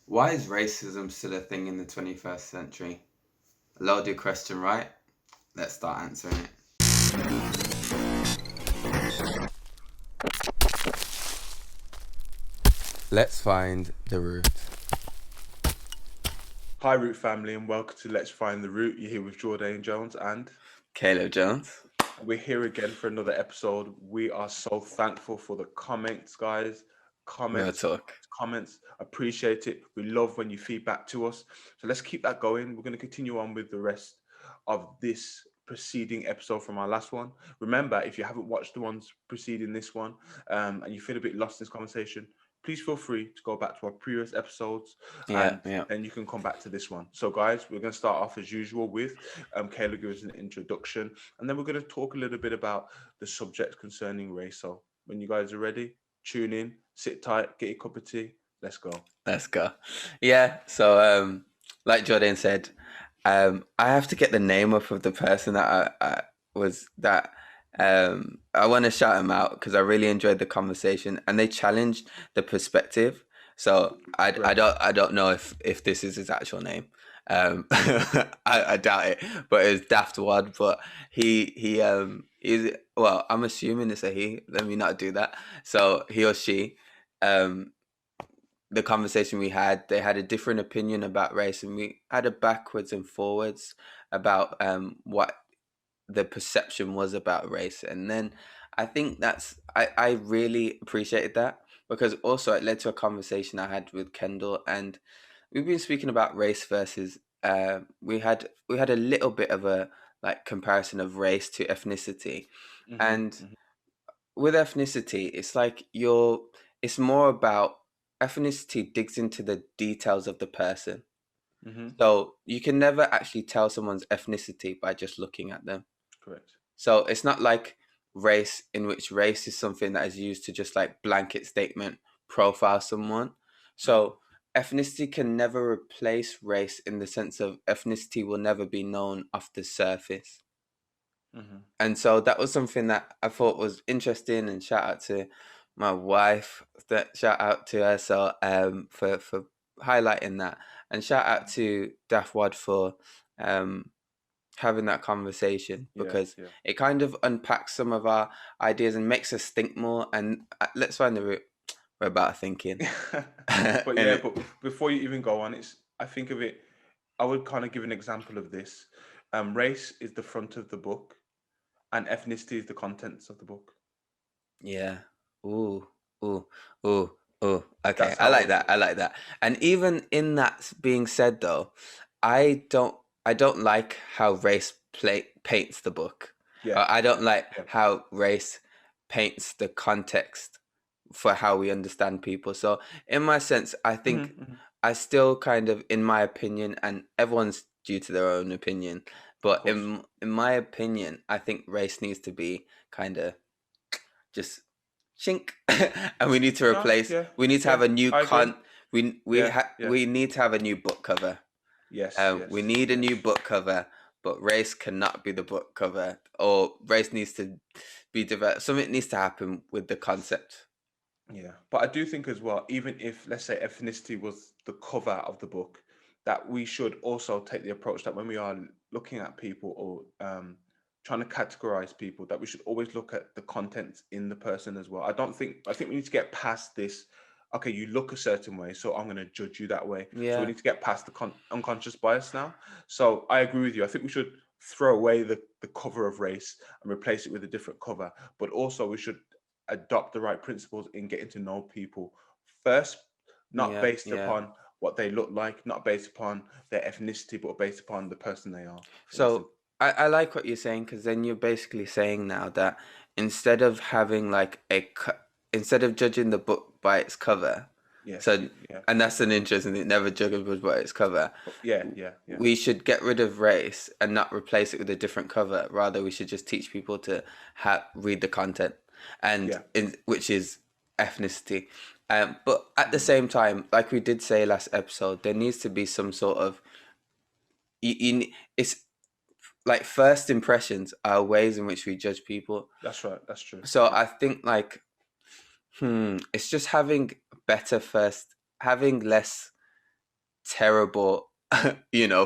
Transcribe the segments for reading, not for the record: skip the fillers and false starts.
Why is racism still a thing in the 21st century? A loaded question, right? Let's start answering it. Let's find the root. Hi, Root family, and welcome to Let's Find the Root. You're here with Jordan Jones, and Caleb Jones. we're here again for another episode. We are so thankful for the comments, guys. Real Comments, talk. comments. Appreciate it. We love when you feedback to us. So let's keep that going. We're going to continue on with the rest of this preceding episode from our last one. Remember, if you haven't watched the ones preceding this one, and you feel a bit lost in this conversation, please feel free to go back to our previous episodes and Yeah. then you can come back to this one. So, guys, we're going to start off as usual with Kayla gives an introduction, and then we're going to talk a little bit about the subject concerning race. So, when you guys are ready, tune in, sit tight, get your cup of tea. Let's go. Let's go. Yeah, so like Jordan said, I have to get the name up of the person that I want to shout him out because I really enjoyed the conversation and they challenged the perspective. So I don't know if this is his actual name. I doubt it, but it's Daft Wad. But he is, well, I'm assuming it's a he. Let me not do that. So he or she, the conversation we had, they had a different opinion about race, and we had a backwards and forwards about what the perception was about race. And then I think I really appreciated that because also it led to a conversation I had with Kendall, and we've been speaking about race versus we had a little bit of a like comparison of race to ethnicity. And with ethnicity, it's like it's more about ethnicity digs into the details of the person. So you can never actually tell someone's ethnicity by just looking at them. Correct. So it's not like race, in which race is something that is used to just like blanket statement profile someone. So ethnicity can never replace race in the sense of ethnicity will never be known off the surface. And so that was something that I thought was interesting, and shout out to my wife, shout out to her for highlighting that, and shout out to Daft Wad for having that conversation because it kind of unpacks some of our ideas and makes us think more. And let's find the root. We're about thinking. But before you even go on, I think of it. I would kind of give an example of this. Race is the front of the book, and ethnicity is the contents of the book. Yeah. Ooh. Ooh. Ooh. Ooh. Okay. That's how I like that. And even in that being said, though, I don't like how race paints the book. I don't like how race paints the context for how we understand people. So in my sense, I think I still kind of, in my opinion, and everyone's due to their own opinion, but in my opinion, I think race needs to be kind of just chink, and we need to replace. We need to have a new we need to have a new book cover. We need a new book cover, but race cannot be the book cover, or race needs to be developed. Something needs to happen with the concept. Yeah, but I do think as well, even if, let's say, ethnicity was the cover of the book, that we should also take the approach that when we are looking at people or trying to categorize people, that we should always look at the contents in the person as well. I think we need to get past this. Okay, you look a certain way, so I'm going to judge you that way. Yeah. So we need to get past the unconscious bias now. So I agree with you. I think we should throw away the cover of race and replace it with a different cover. But also we should adopt the right principles in getting to know people first, not based upon what they look like, not based upon their ethnicity, but based upon the person they are. So I like what you're saying, because then you're basically saying now that instead of having like instead of judging the book by its cover, and that's an interesting thing, never judge a book by its cover. We should get rid of race and not replace it with a different cover. Rather, we should just teach people to read the content, and which is ethnicity. But at the same time, like we did say last episode, there needs to be some sort of it's like first impressions are ways in which we judge people. That's right. That's true. So I think like, it's just having less terrible,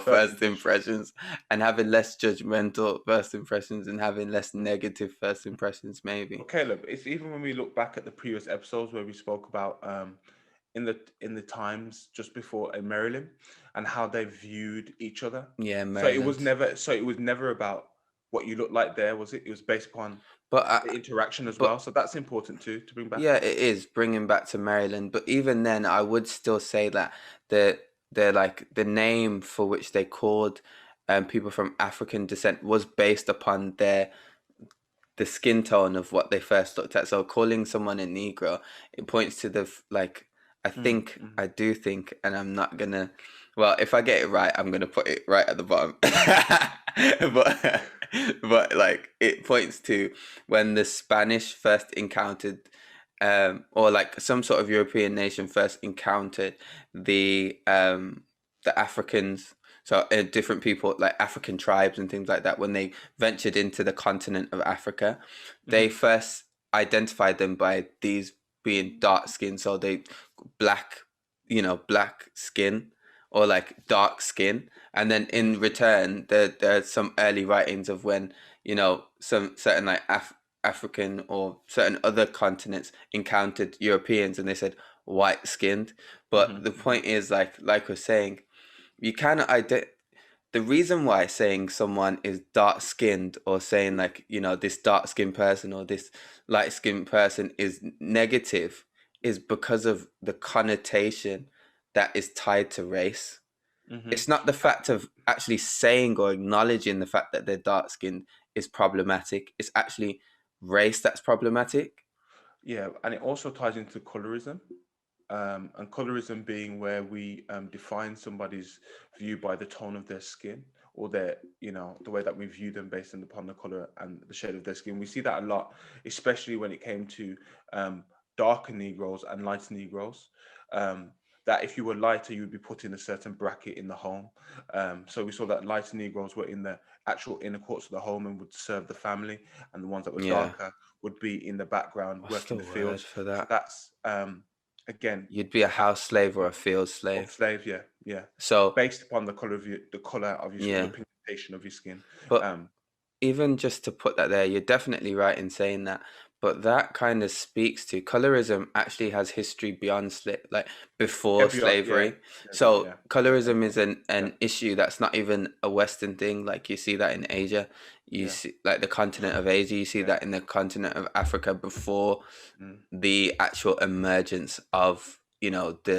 First first impression. impressions, and having less judgmental first impressions and having less negative first impressions, maybe. But Caleb, it's even when we look back at the previous episodes where we spoke about in the times just before in Maryland and how they viewed each other. Yeah, So Maryland. it was never about what you look like there, was it? It was based upon But the interaction as but well. So that's important too to bring back. yeah, it is bringing back to Maryland. But even then, I would still say that the like the name for which they called people from African descent was based upon the skin tone of what they first looked at. So calling someone a Negro, it points to like Mm, mm, I do think, and I'm not gonna. Well, if I get it right, I'm gonna put it right at the bottom. but like it points to when the Spanish first encountered, or like some sort of European nation first encountered the Africans. So different people, like African tribes and things like that, when they ventured into the continent of Africa, they mhm, first identified them by these being dark skinned. So they black, black skin or like dark skin. And then mhm, in return, there's some early writings of when, some certain like African or certain other continents encountered Europeans and they said white skinned. But mhm, the mhm, point is like we're saying, you cannot the reason why saying someone is dark skinned or saying like this dark skinned person or this light skinned person is negative is because of the connotation that is tied to race. mhm. It's not the fact of actually saying or acknowledging the fact that they're dark skinned is problematic. It's actually race that's problematic. Yeah, and it also ties into colorism. And colorism being where we define somebody's view by the tone of their skin or the way that we view them based upon the color and the shade of their skin. We see that a lot, especially when it came to um, darker Negroes and lighter Negroes. Um, that if you were lighter, you would be put in a certain bracket in the home. So we saw that lighter Negroes were in the actual inner courts of the home and would serve the family, and the ones that were Yeah. darker would be in the background What's working the the word fields. for So that? that's again You'd be a house slave or a field or slave. slave, yeah, yeah, So, based upon the color of your skin, the yeah. pigmentation of your skin. But Um, even just to put that there, you're definitely right in saying that. But that kind of speaks to colorism actually has history beyond like before yeah, slavery. yeah, So yeah, colorism is yeah, an issue that's not even a Western thing. Like you see that in Asia, you yeah, see like the continent of Asia, you see yeah. that in the continent of Africa before Mm. the actual emergence of,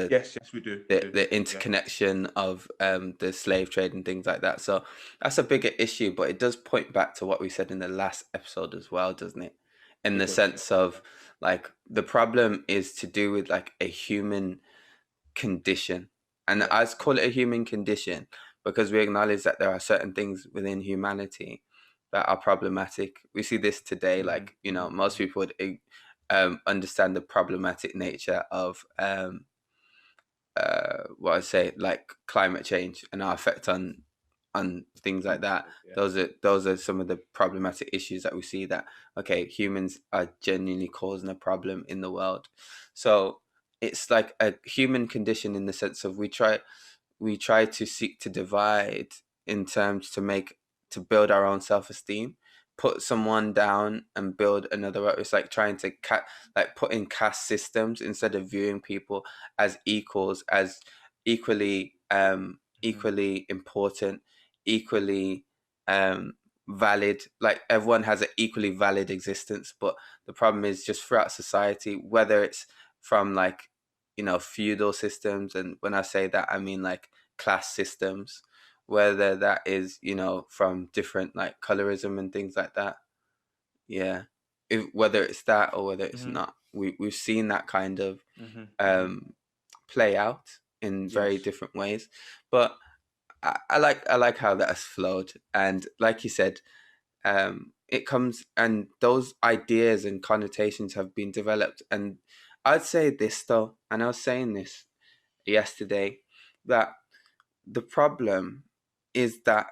Yes, yes, we do, the yeah, interconnection of the slave trade and things like that. So that's a bigger issue, but it does point back to what we said in the last episode as well, doesn't it? In it the does, yeah, sense of like the problem is to do with like a human condition. And yeah, I call it a human condition because we acknowledge that there are certain things within humanity that are problematic. We see this today, yeah. Hmm, like, hmm, most hmm, people would understand the problematic nature of what I say, like climate change and our effect on things like that. yeah, Those are some of the problematic issues that we see that okay, humans are genuinely causing a problem in the world. So it's like a human condition in the sense of we try to seek to divide in terms to build our own self-esteem, put someone down and build another up. It's like trying to like put in caste systems instead of viewing people as equals, as hmm, equally important, equally valid. Like everyone has an equally valid existence, but the problem is just throughout society, whether it's from like feudal systems, and when I say that I mean like class systems, whether that is from different like colorism and things like that. Yeah, whether it's that or whether it's hmm, not, we've seen that kind of hmm, hmm. um play out in very Yes. different ways. But I like how that has flowed, and like you said, it comes, and those ideas and connotations have been developed. And I'd say this though, and I was saying this yesterday, that the problem is that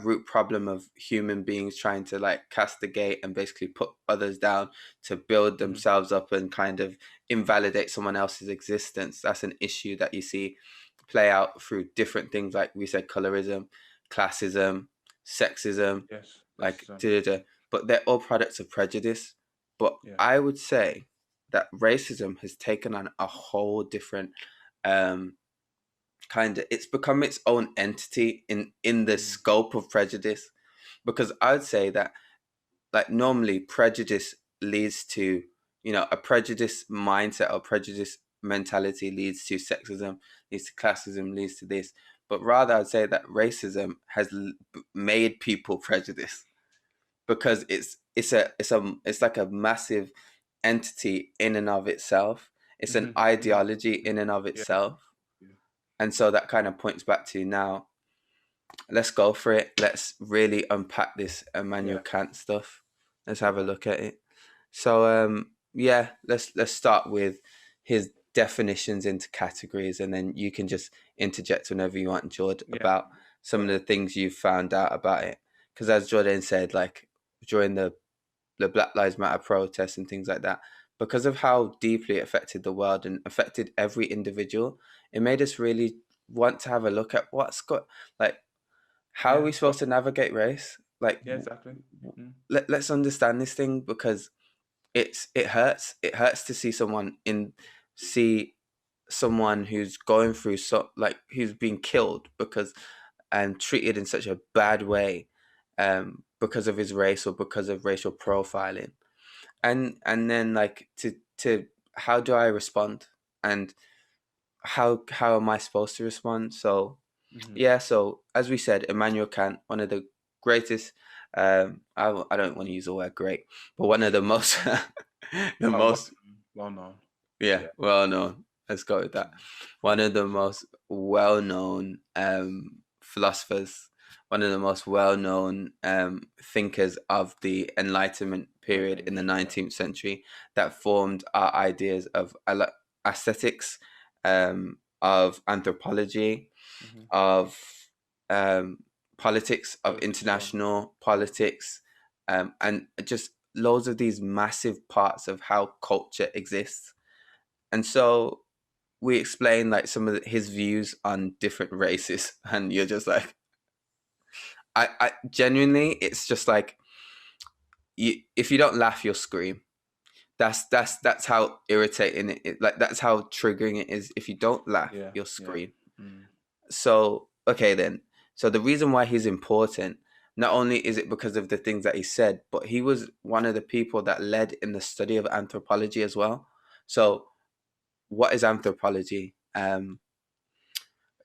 root problem of human beings trying to like castigate and basically put others down to build Hmm, themselves up and kind of invalidate someone else's existence. That's an issue that you see play out through different things, like we said, colorism, classism, sexism, Yes, like sexism. but they're all products of prejudice. But Yeah. I would say that racism has taken on a whole different kind of, it's become its own entity in the Mm. scope of prejudice, because I would say that, like, normally prejudice leads to, a prejudice mindset or prejudice mentality leads to sexism, leads to classism, leads to this. But rather, I'd say that racism has made people prejudice, because it's like a massive entity in and of itself. It's an ideology in and of Yeah. itself. Yeah. And so that kind of points back to now, let's go for it. Let's really unpack this Immanuel Yeah. Kant stuff. Let's have a Okay. look at it. So yeah, let's start with his definitions into categories, and then you can just interject whenever you want, Jordan, Yeah. about Go some of ahead. the things you've found out about it. Because as Jordan said, like during the Black Lives Matter protests and things like that, because of how deeply it affected the world and affected every individual, it made us really want to have a look at what's got, like, how are Yeah. we supposed to navigate race? Like, Yeah. Exactly. Mm. let's understand this thing, because it hurts. It hurts to see someone who's going through, so like, who's being killed because and treated in such a bad way, because of his race or because of racial profiling, and then, like, to how do I respond, and how am I supposed to respond? So Mm-hmm. yeah, so as we said, Immanuel Kant, one of the greatest, I don't want to use the word great, but one of the most the Well, most, well known. yeah, Yeah. well known. Let's go with that. One of the most well known philosophers, one of the most well known thinkers of the Enlightenment period in the Yeah. 19th century, that formed our ideas of aesthetics, of anthropology, Mm-hmm. of um, politics, of Politics as well. international Yeah. politics, and just loads of these massive parts of how culture exists. And so we explain, like, some of his views on different races, and you're just like, I genuinely, it's just like, if you don't laugh, you'll scream. That's how irritating like, that's how triggering it is. If you don't laugh, Yeah. you'll Yeah. scream. Mm. So okay then. So the reason why he's important, not only is it because of the things that he said, but he was one of the people that led in the study of anthropology as well. So what is anthropology?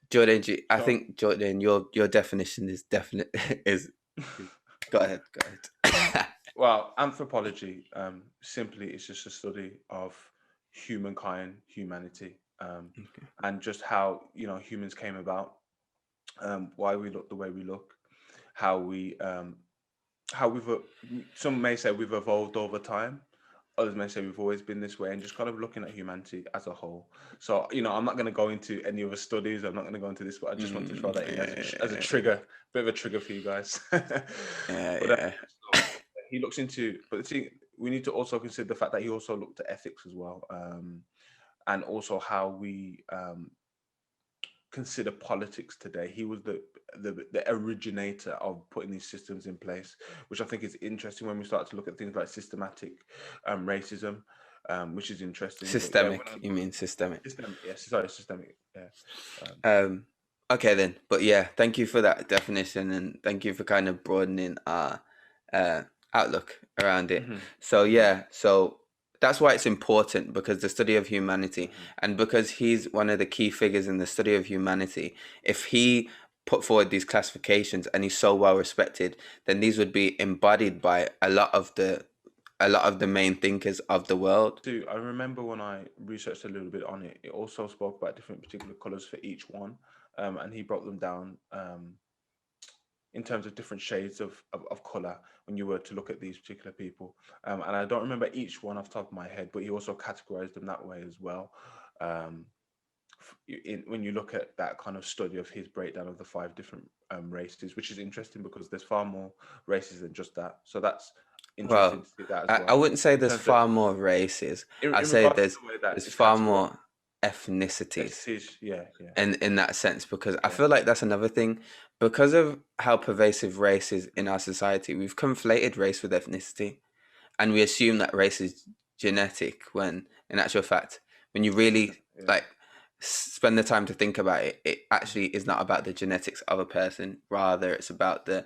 Jordan, I So, think, Jordan, your definition is definite is go ahead, go ahead. well, anthropology simply is just a study of humankind, humanity, Okay. and just how humans came about, why we look the way we look, how some may say we've evolved over time. Others may say we've always been this way, and just kind of looking at humanity as a whole. So, I'm not going to go into any other studies. I'm not going to go into this, but I just want to throw that in as a trigger, bit of a trigger for you guys. Yeah, But yeah. so he looks into, but the thing, we need to also consider the fact that he also looked at ethics as well, and also how we consider politics today. He was the originator of putting these systems in place, which I think is interesting when we start to look at things like systematic racism, which is interesting. But yeah, Systemic, you mean systemic? systemic, yes, sorry, systemic, yeah, Um, okay then, but yeah, thank you for that definition, and thank you for kind of broadening our uh, outlook around it. hmm So hmm yeah, so that's why it's important, because the study of humanity, hmm and because he's one of the key figures in the study of humanity. If he put forward these classifications and he's so well respected, then these would be embodied by a lot of the main thinkers of the world. too. I remember when I researched a little bit on it, it also spoke about different particular colors for each one, and he broke them down. In terms of different shades of color when you were to look at these particular people. And I don't remember each one off the top of my head, but he also categorized them that way as well. Um, when you look at that kind of study of his breakdown of the five different races, which is interesting because there's far more races than just that. So that's interesting Well, to see that as I well. wouldn't say In there's terms of, far more races. I in say regards to there's the way that there's it's far categorized. more. ethnicities. Yeah. In that sense, because I feel like that's another thing, because of how pervasive race is in our society. We've conflated race with ethnicity, and we assume that race is genetic, when in actual fact, when you really like spend the time to think about it, it actually is not about the genetics of a person. Rather, it's about the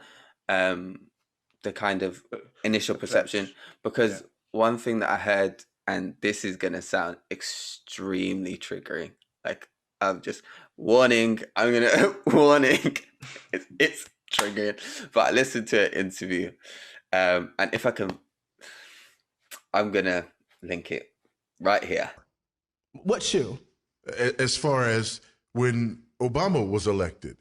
kind of initial perception. Because one thing that I heard, and this is gonna sound extremely triggering, like I'm just warning. I'm gonna warning. It's triggering. But I listened to an interview, and if I can, I'm gonna link it right here. What shoe? As far as when Obama was elected,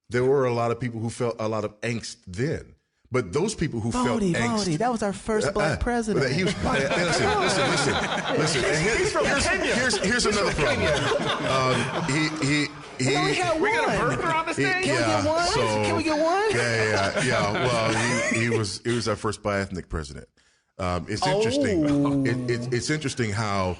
there were a lot of people who felt a lot of angst then. But those people who felt angst... that was our first black president. He was, listen. Here's another problem. We only had one. We got a burger on the stage? Can we get one? Yeah. Well, he was our first bi-ethnic president. It's interesting. It's interesting how,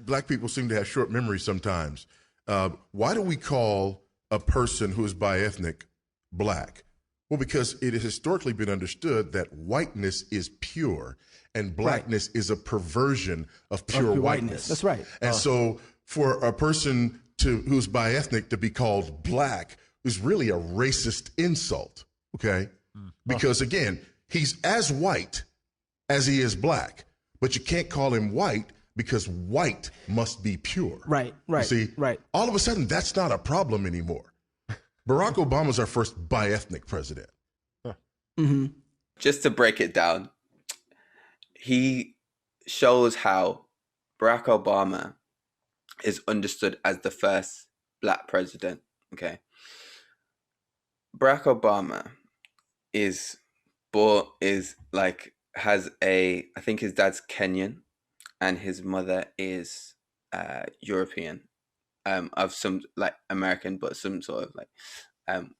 black people seem to have short memories sometimes. Why do we call a person who is bi-ethnic black? Well, because it has historically been understood that whiteness is pure and blackness is a perversion of pure whiteness. That's right. And so for a person who's bi-ethnic to be called black is really a racist insult, okay? Because again, he's as white as he is black, but you can't call him white because white must be pure. Right. You see, all of a sudden, that's not a problem anymore. Barack Obama's our first bi-ethnic president. Just to break it down, he shows how Barack Obama is understood as the first black president. Okay. Barack Obama I think his dad's Kenyan and his mother is European, of some like American, but some sort of like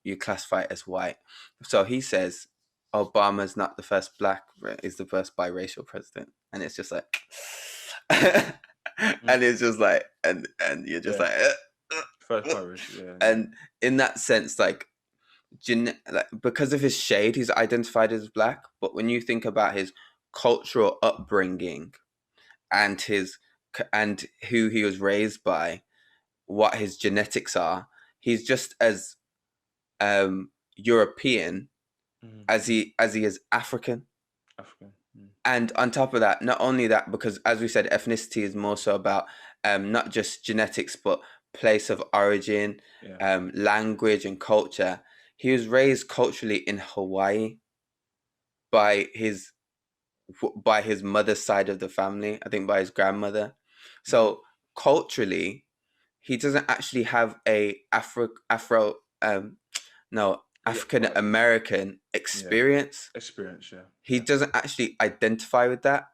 you classify it as white. So he says Obama's not the first black, is the first biracial president, and it's just like, and it's just like, and you're just like, first biracial, and in that sense, like, because of his shade, he's identified as black. But when you think about his cultural upbringing and who he was raised by, what his genetics are, he's just as European as he is African. And on top of that, not only that, because as we said, ethnicity is more so about not just genetics, but place of origin, language and culture. He was raised culturally in Hawaii by his mother's side of the family, I think by his grandmother. So culturally, he doesn't actually have a African American experience. He doesn't actually identify with that.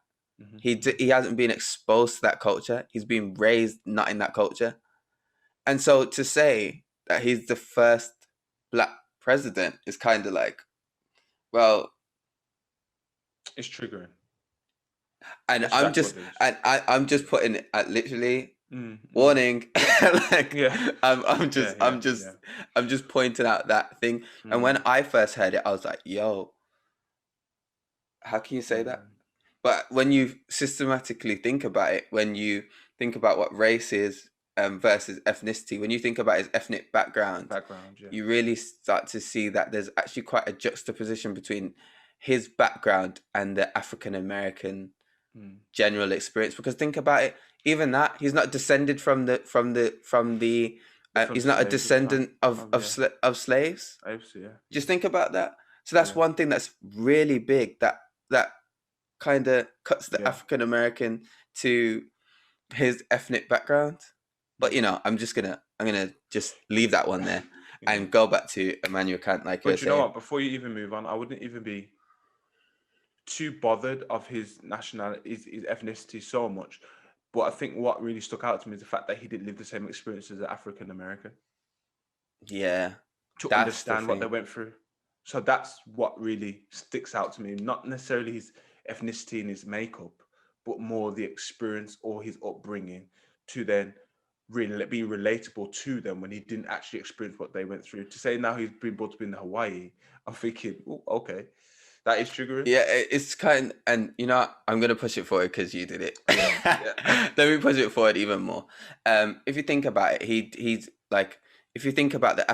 He hasn't been exposed to that culture. He's been raised not in that culture. And so to say that he's the first black president is kind of like, well, it's triggering. And I'm just putting it at literally warning. Like, I'm just pointing out that thing. And when I first heard it, I was like, yo, how can you say that? But when you systematically think about it, when you think about what race is versus ethnicity, when you think about his ethnic background, you really start to see that there's actually quite a juxtaposition between his background and the African American general experience. Because think about it, even that, he's not descended from he's not a descendant of slaves. Just think about that. So that's one thing that's really big, that kind of cuts the African American to his ethnic background. But I'm gonna just leave that one there and go back to Immanuel Kant. But you know what? Before you even move on, I wouldn't even be too bothered of his nationality, his ethnicity so much. But I think what really stuck out to me is the fact that he didn't live the same experience as an African American. Yeah. To understand what they went through. So that's what really sticks out to me. Not necessarily his ethnicity and his makeup, but more the experience or his upbringing to then really be relatable to them when he didn't actually experience what they went through. To say now he's been brought up in Hawaii, I'm thinking, oh, okay, that is triggering. Yeah, it's kind, and you know, I'm gonna push it forward because you did it. Yeah. Let me push it forward even more. If you think about it, he's like, if you think about the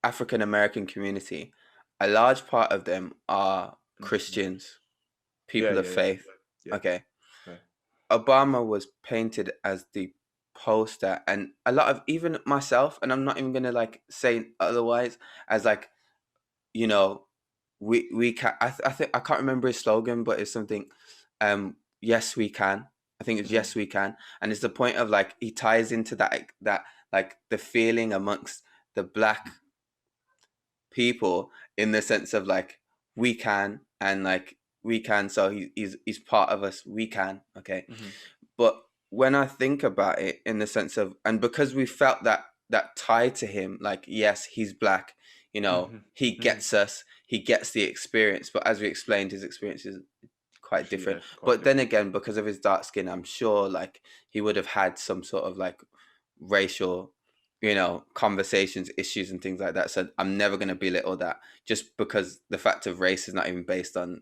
African American community, a large part of them are Christians, people of faith. Yeah. Okay. Okay. Obama was painted as the poster, and a lot of, even myself, and I'm not even gonna like say otherwise, as like, you know, we can. I think I can't remember his slogan, but it's something. Yes, we can. I think it's yes, we can, and it's the point of like he ties into that like the feeling amongst the black people in the sense of like we can, and like we can, so he's part of us, we can, okay. But when I think about it in the sense of, and because we felt that tie to him, like yes, he's black, you know, he gets us, he gets the experience, but as we explained, his experience is quite different. But then again, because of his dark skin, I'm sure like he would have had some sort of like racial, you know, conversations, issues and things like that. So I'm never going to belittle that, just because the fact of race is not even based on,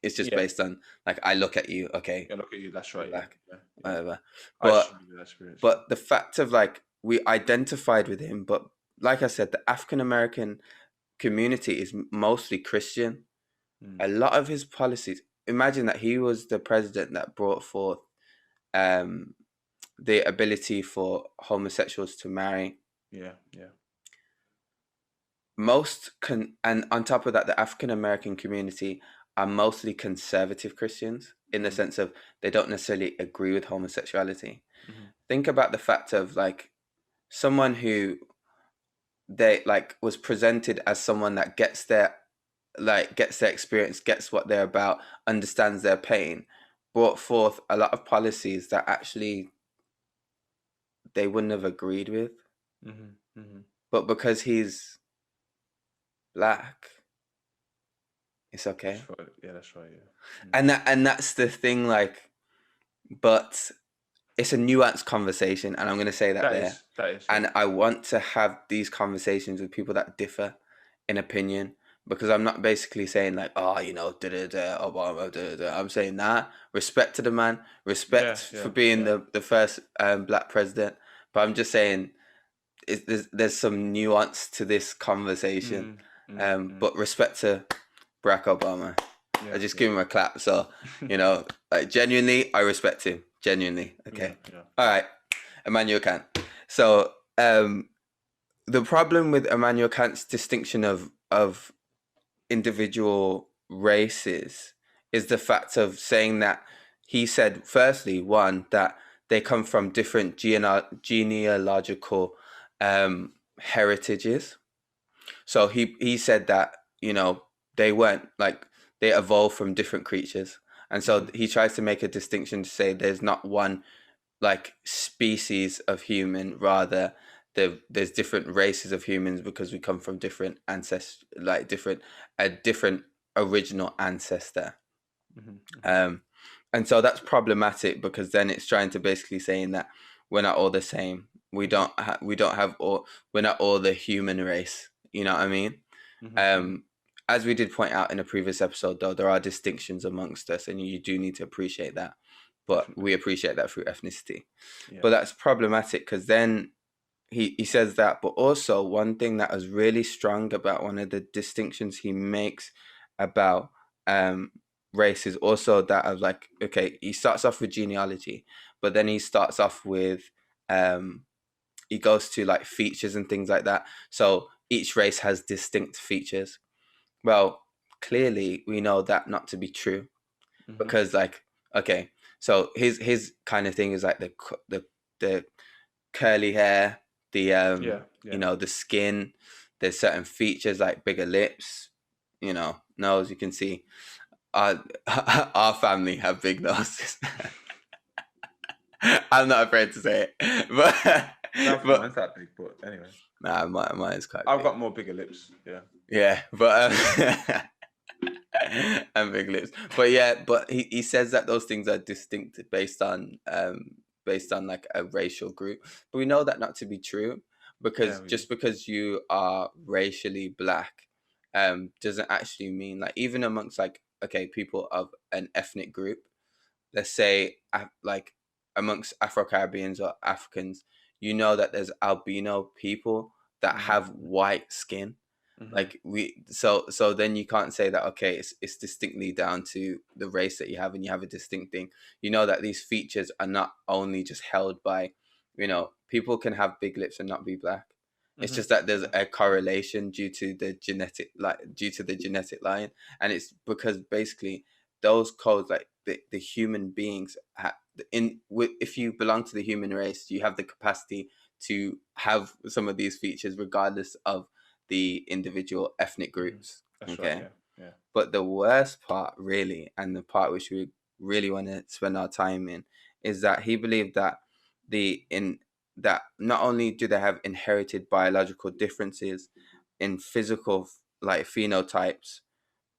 it's just based on like, I look at you, okay, I look at you, that's right, black, yeah. whatever. Experience, But the fact of like, we identified with him, but like I said, the African American community is mostly Christian. A lot of his policies, imagine that he was the president that brought forth the ability for homosexuals to marry. Yeah. And on top of that, the African American community are mostly conservative Christians in the sense of they don't necessarily agree with homosexuality. Think about the fact of like someone who they like was presented as someone that gets their experience, gets what they're about, understands their pain, brought forth a lot of policies that actually they wouldn't have agreed with. But because he's black, it's okay. That's right. Yeah. And that's the thing, like, but it's a nuanced conversation, and I'm going to say that there. That is. And I want to have these conversations with people that differ in opinion, because I'm not basically saying like, oh, you know, Obama, I'm saying respect to the man, respect for being the first black president. But I'm just saying there's some nuance to this conversation. But respect to Barack Obama. I just give him a clap. So, you know, like genuinely, I respect him. Genuinely. Okay. All right. Immanuel Kant. So, the problem with Immanuel Kant's distinction of individual races is the fact of saying that he said, firstly, one, that they come from different genealogical heritages. So he said that, you know, they weren't like, they evolved from different creatures. And so he tries to make a distinction to say there's not one like species of human, rather there's different races of humans because we come from different ancestors, like a different original ancestor. And so that's problematic, because then it's trying to basically saying that we're not all the same. We're not all the human race. You know what I mean? As we did point out in a previous episode, though, there are distinctions amongst us, and you do need to appreciate that. But we appreciate that through ethnicity. Yeah. But that's problematic, because then he says that. But also, one thing that is really strong about one of the distinctions he makes about race is also that of like, okay, he starts off with genealogy, but then he starts off with he goes to like features and things like that. So each race has distinct features. Well, clearly we know that not to be true, because like, okay, so his kind of thing is like the curly hair, the you know, the skin. There's certain features like bigger lips, you know, nose. You can see our family have big noses. I'm not afraid to say it, but mine's that big. But anyway, nah, mine's quite. I've got more bigger lips. Yeah, but and big lips. But yeah, but he says that those things are distinct based on based on like a racial group, but we know that not to be true, because just because you are racially black doesn't actually mean, like, even amongst like, okay, people of an ethnic group, let's say like amongst Afro-Caribbeans or Africans, you know that there's albino people that have white skin. Like so then you can't say that, okay, it's distinctly down to the race that you have and you have a distinct thing. You know that these features are not only just held by, people can have big lips and not be black. It's just that there's a correlation due to the genetic line, and it's because basically those codes, like the human beings if you belong to the human race, you have the capacity to have some of these features regardless of the individual ethnic groups. That's okay. Right, yeah. But the worst part, really, and the part which we really want to spend our time in, is that he believed that that not only do they have inherited biological differences in physical like phenotypes,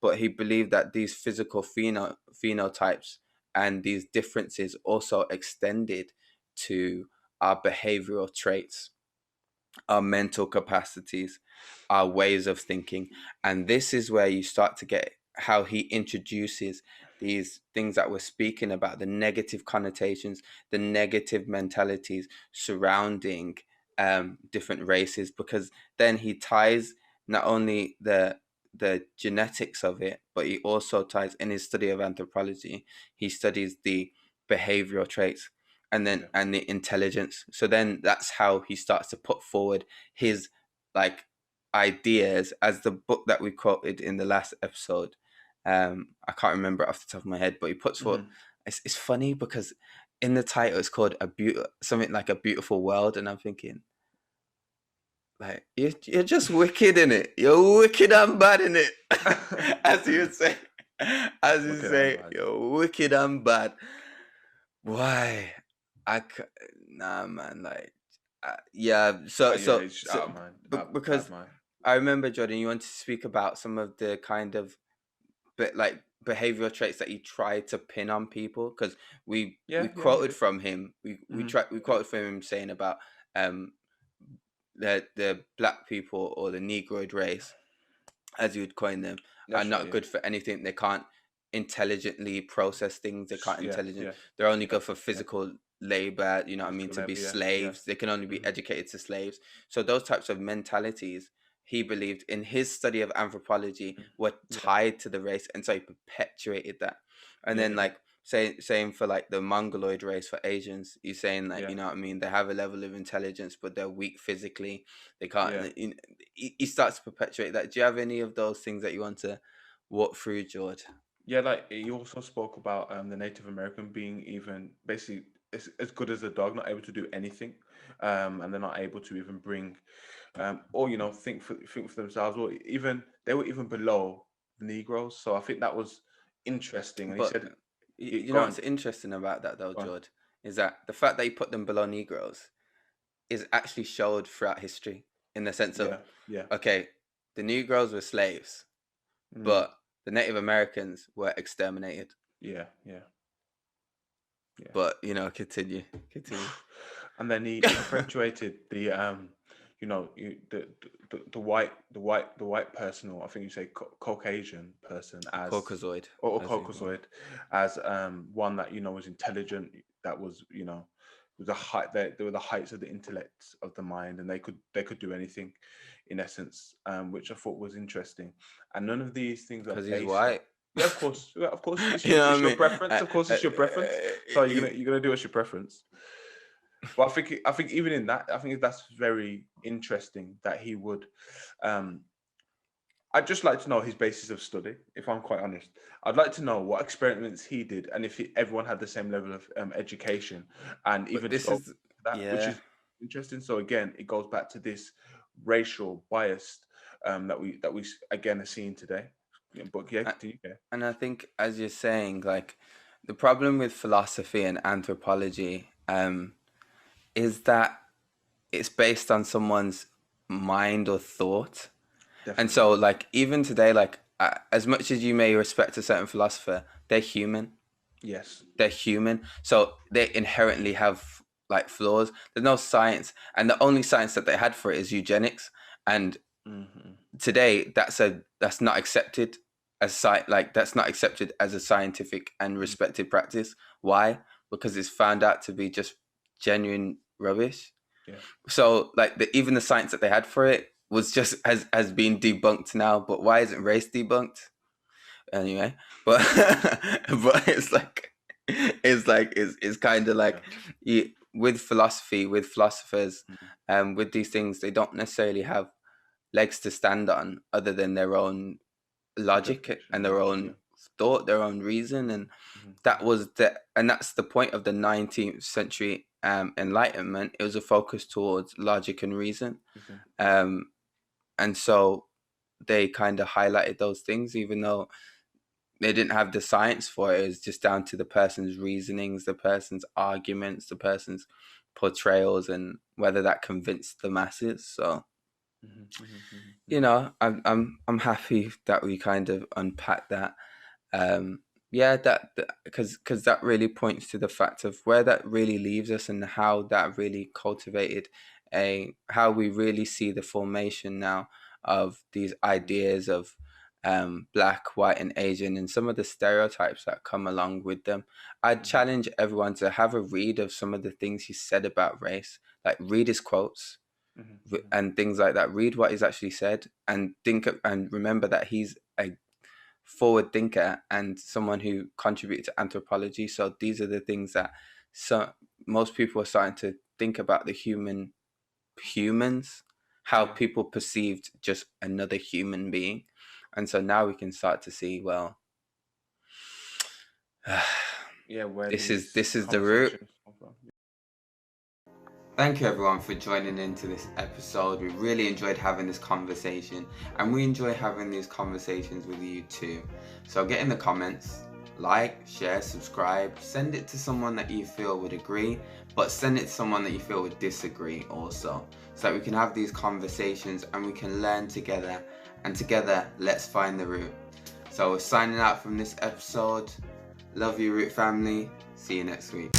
but he believed that these physical phenotypes and these differences also extended to our behavioral traits, our mental capacities, our ways of thinking. And this is where you start to get how he introduces these things that we're speaking about, the negative connotations, the negative mentalities surrounding different races, because then he ties not only the genetics of it, but he also ties, in his study of anthropology, he studies the behavioral traits and the intelligence. So then that's how he starts to put forward his like ideas, as the book that we quoted in the last episode. I can't remember off the top of my head, but he puts forward. It's funny because in the title it's called something like A Beautiful World, and I'm thinking, like, you're just wicked in it. You're wicked and bad in it, as you would say. As you say, you're wicked and bad. Why? Nah, man. Like, yeah. Because I remember, Jordan, you wanted to speak about some of the kind of like behavioral traits that he tried to pin on people, because we quoted from him. We quoted from him saying about the black people, or the Negroid race, as you would coin them, are not good for anything. They can't intelligently process things. They can't They're only good for physical labor, you know what I mean, to be slaves. They can only be educated to slaves. So those types of mentalities, he believed in his study of anthropology, were tied to the race, and so he perpetuated that. And then like saying for like the Mongoloid race, for Asians, he's saying like, you know what I mean, they have a level of intelligence but they're weak physically. They can't he starts to perpetuate that. Do you have any of those things that you want to walk through, George? Yeah, like he also spoke about the Native American being even basically as good as a dog, not able to do anything, and they're not able to even bring, or think for themselves, or even they were even below the Negroes. So I think that was interesting. And but he said, you know what's interesting about that though, George, is that the fact that he put them below Negroes is actually showed throughout history, in the sense of okay, the Negroes were slaves, but the Native Americans were exterminated. But continue. And then he perpetuated the the white person, or I think you say Caucasian person, as Caucasoid, or Caucasoid, as one that was intelligent, that was was a height. They were the heights of the intellect, of the mind, and they could do anything, in essence, which I thought was interesting. And none of these things are because he's white. Yeah, of course. It's your preference. Of course, it's your preference. So you're gonna do what's your preference. But I think even in that, I think that's very interesting that he would. I'd just like to know his basis of study, if I'm quite honest. I'd like to know what experiments he did, and if everyone had the same level of education, and even which is interesting. So again, it goes back to this racial bias that we again are seeing today. But continue. And I think, as you're saying, like, the problem with philosophy and anthropology is that it's based on someone's mind or thought. Definitely. And so, like, even today, like, as much as you may respect a certain philosopher, they're human. Yes. They're human, so they inherently have like flaws. There's no science, and the only science that they had for it is eugenics. And today, that's not accepted as that's not accepted as a scientific and respected practice. Why? Because it's found out to be just genuine rubbish. Yeah. So like even the science that they had for it was just has been debunked now. But why isn't race debunked? Anyway, but but it's kind of like with philosophy, with philosophers, with these things, they don't necessarily have legs to stand on other than their own logic and their own thought, their own reason, and that's the point of the 19th century Enlightenment. It was a focus towards logic and reason, and so they kind of highlighted those things, even though they didn't have the science for it. It was just down to the person's reasonings, the person's arguments, the person's portrayals, and whether that convinced the masses. So, you know, I'm happy that we kind of unpacked that. That because that really points to the fact of where that really leaves us and how that really cultivated how we really see the formation now of these ideas of Black, white, and Asian, and some of the stereotypes that come along with them. I'd challenge everyone to have a read of some of the things he said about race, like read his quotes and things like that. Read what he's actually said, and and remember that he's a forward thinker and someone who contributed to anthropology. So these are the things that most people are starting to think about: the humans, how people perceived just another human being. And so now we can start to see, well, where this is the root. Thank you everyone for joining into this episode. We really enjoyed having this conversation, and we enjoy having these conversations with you too. So get in the comments, like, share, subscribe, send it to someone that you feel would agree, but send it to someone that you feel would disagree also, so that we can have these conversations and we can learn together, and together let's find the root. So we're signing out from this episode. Love you, Root family. See you next week.